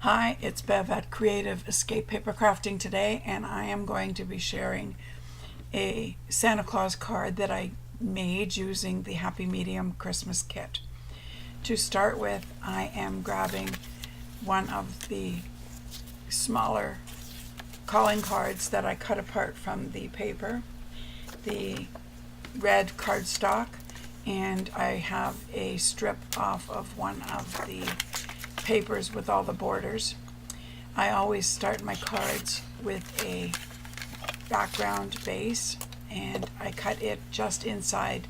Hi, it's Bev at Creative Escape Papercrafting today, and I am going to be sharing a Santa Claus card that I made using the Happy Medium Christmas kit. To start with, I am grabbing one of the smaller calling cards that I cut apart from the paper, the red cardstock, and I have a strip off of one of the papers with all the borders. I always start my cards with a background base, and I cut it just inside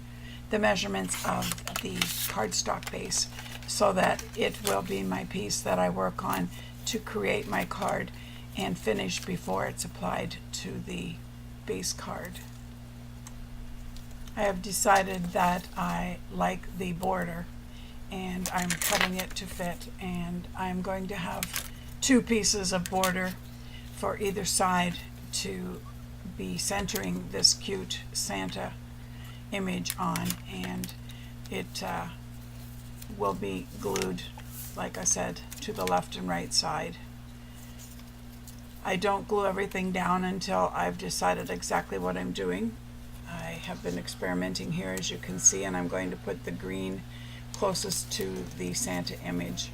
the measurements of the cardstock base so that it will be my piece that I work on to create my card and finish before it's applied to the base card. I have decided that I like the border, and I'm cutting it to fit, and I'm going to have two pieces of border for either side to be centering this cute Santa image on, and it will be glued, like I said, to the left and right side. I don't glue everything down until I've decided exactly what I'm doing. I have been experimenting here, as you can see, and I'm going to put the green closest to the Santa image.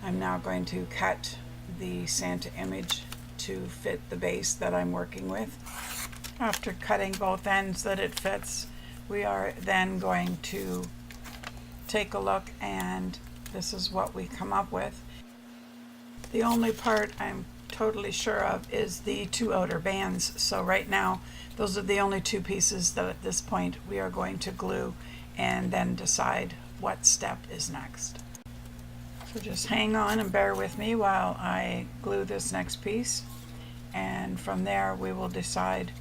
I'm now going to cut the Santa image to fit the base that I'm working with. After cutting both ends that it fits, we are then going to take a look, and this is what we come up with. The only part I'm totally sure of is the two outer bands, so right now those are the only two pieces that at this point we are going to glue and then decide what step is next. So just hang on and bear with me while I glue this next piece, and from there we will decide.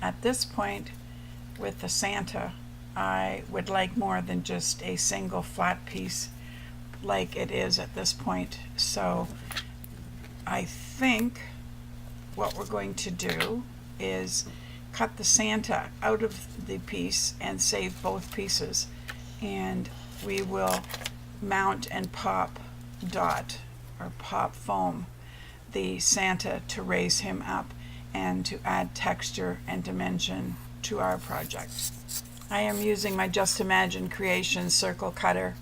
At this point with the Santa, I would like more than just a single flat piece like it is at this point. So I think what we're going to do is cut the Santa out of the piece and save both pieces, and we will mount and pop foam the Santa to raise him up and to add texture and dimension to our project. I am using my Just Imagine Creations circle cutter,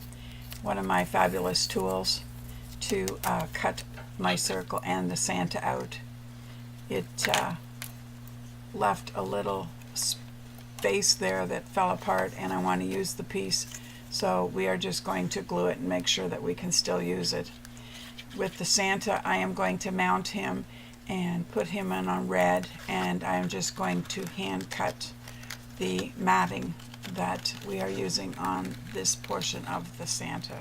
one of my fabulous tools, to cut my circle and the Santa out. It left a little space there that fell apart, and I want to use the piece, so we are just going to glue it and make sure that we can still use it. With the Santa, I am going to mount him and put him in on red, and I am just going to hand cut the matting that we are using on this portion of the Santa.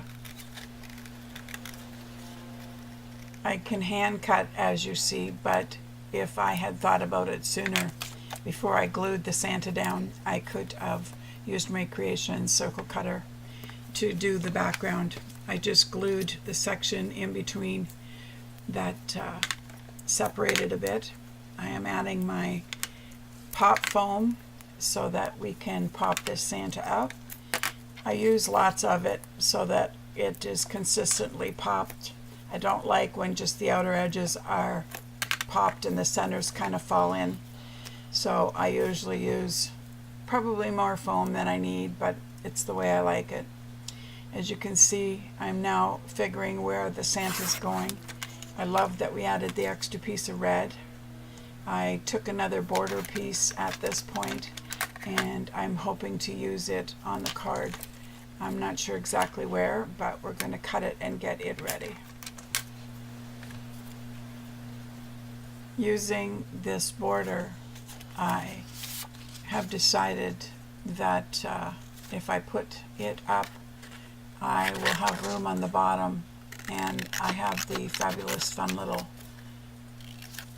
I can hand cut, as you see, but if I had thought about it sooner before I glued the Santa down, I could have used my Creations circle cutter to do the background. I just glued the section in between that separated a bit. I am adding my pop foam so that we can pop this Santa up. I use lots of it so that it is consistently popped. I don't like when just the outer edges are popped and the centers kind of fall in. So I usually use probably more foam than I need, but it's the way I like it. As you can see, I'm now figuring where the Santa's going. I love that we added the extra piece of red. I took another border piece at this point, and I'm hoping to use it on the card. I'm not sure exactly where, but we're going to cut it and get it ready. Using this border, I have decided that if I put it up, I will have room on the bottom, and I have the fabulous fun little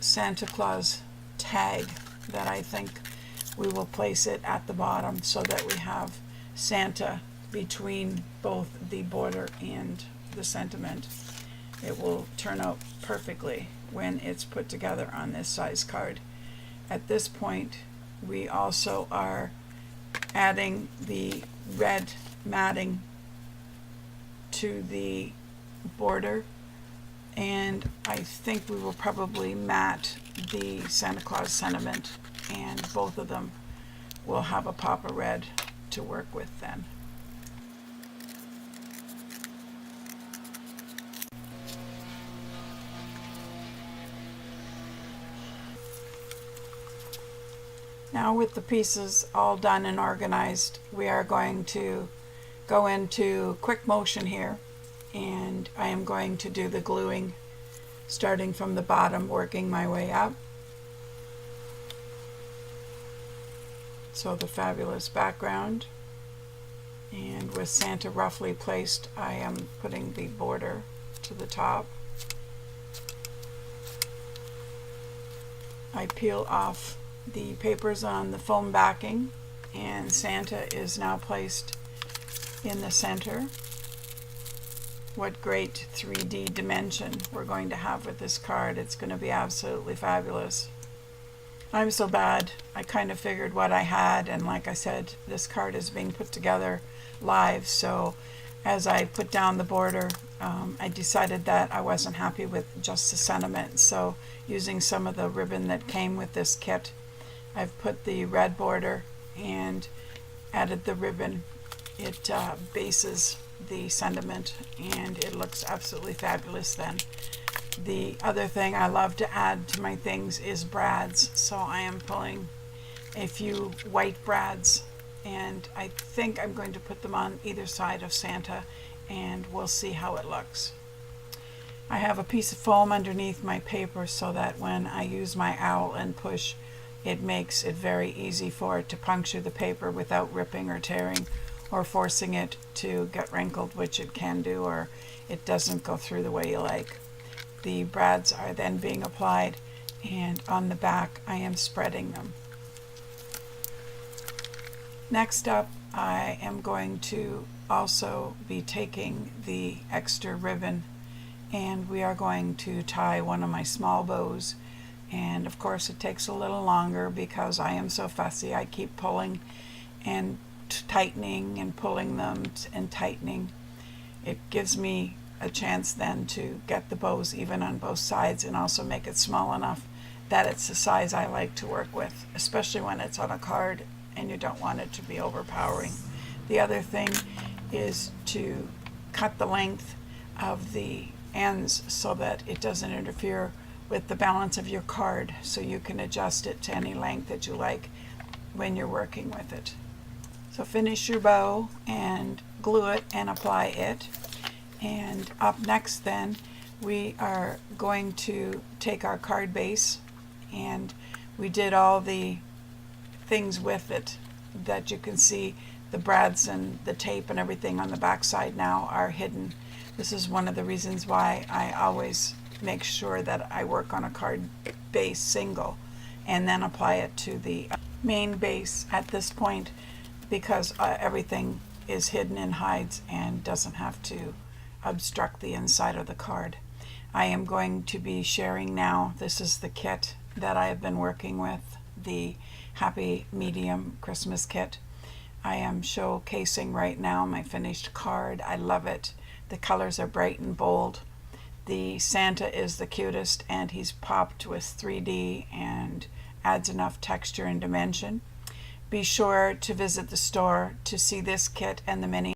Santa Claus tag that I think we will place it at the bottom so that we have Santa between both the border and the sentiment. It will turn out perfectly when it's put together on this size card. At this point, we also are adding the red matting to the border And I think we will probably mat the Santa Claus sentiment, and both of them will have a pop of red to work with then. Now with the pieces all done and organized, we are going to go into quick motion here, and I am going to do the gluing starting from the bottom, working my way up. So the fabulous background, and with Santa roughly placed, I am putting the border to the top. I peel off the papers on the foam backing, and Santa is now placed in the center. What great 3D dimension we're going to have with this card. It's going to be absolutely fabulous. I'm so bad. I kind of figured what I had, and like I said, this card is being put together live, so as I put down the border, I decided that I wasn't happy with just the sentiment, so using some of the ribbon that came with this kit, I've put the red border and added the ribbon. It bases the sentiment, and it looks absolutely fabulous then. The other thing I love to add to my things is brads, so I am pulling a few white brads, and I think I'm going to put them on either side of Santa, and we'll see how it looks. I have a piece of foam underneath my paper so that when I use my owl and push, it makes it very easy for it to puncture the paper without ripping or tearing or forcing it to get wrinkled, which it can do, or it doesn't go through the way you like. The brads are then being applied, and on the back I am spreading them. Next up, I am going to also be taking the extra ribbon, and we are going to tie one of my small bows. And of course it takes a little longer because I am so fussy. I keep pulling and tightening and pulling them and tightening. It gives me a chance then to get the bows even on both sides and also make it small enough that it's the size I like to work with, especially when it's on a card and you don't want it to be overpowering. The other thing is to cut the length of the ends so that it doesn't interfere with the balance of your card, so you can adjust it to any length that you like when you're working with it. So finish your bow and glue it and apply it. And up next then, we are going to take our card base, and we did all the things with it that you can see. The brads and the tape and everything on the back side now are hidden. This is one of the reasons why I always make sure that I work on a card base single and then apply it to the main base at this point, because everything is hidden and hides and doesn't have to obstruct the inside of the card. I am going to be sharing now. This is the kit that I have been working with, the Happy Medium Christmas kit. I am showcasing right now my finished card. I love it. The colors are bright and bold. The Santa is the cutest, and he's popped with 3D and adds enough texture and dimension. Be sure to visit the store to see this kit and the mini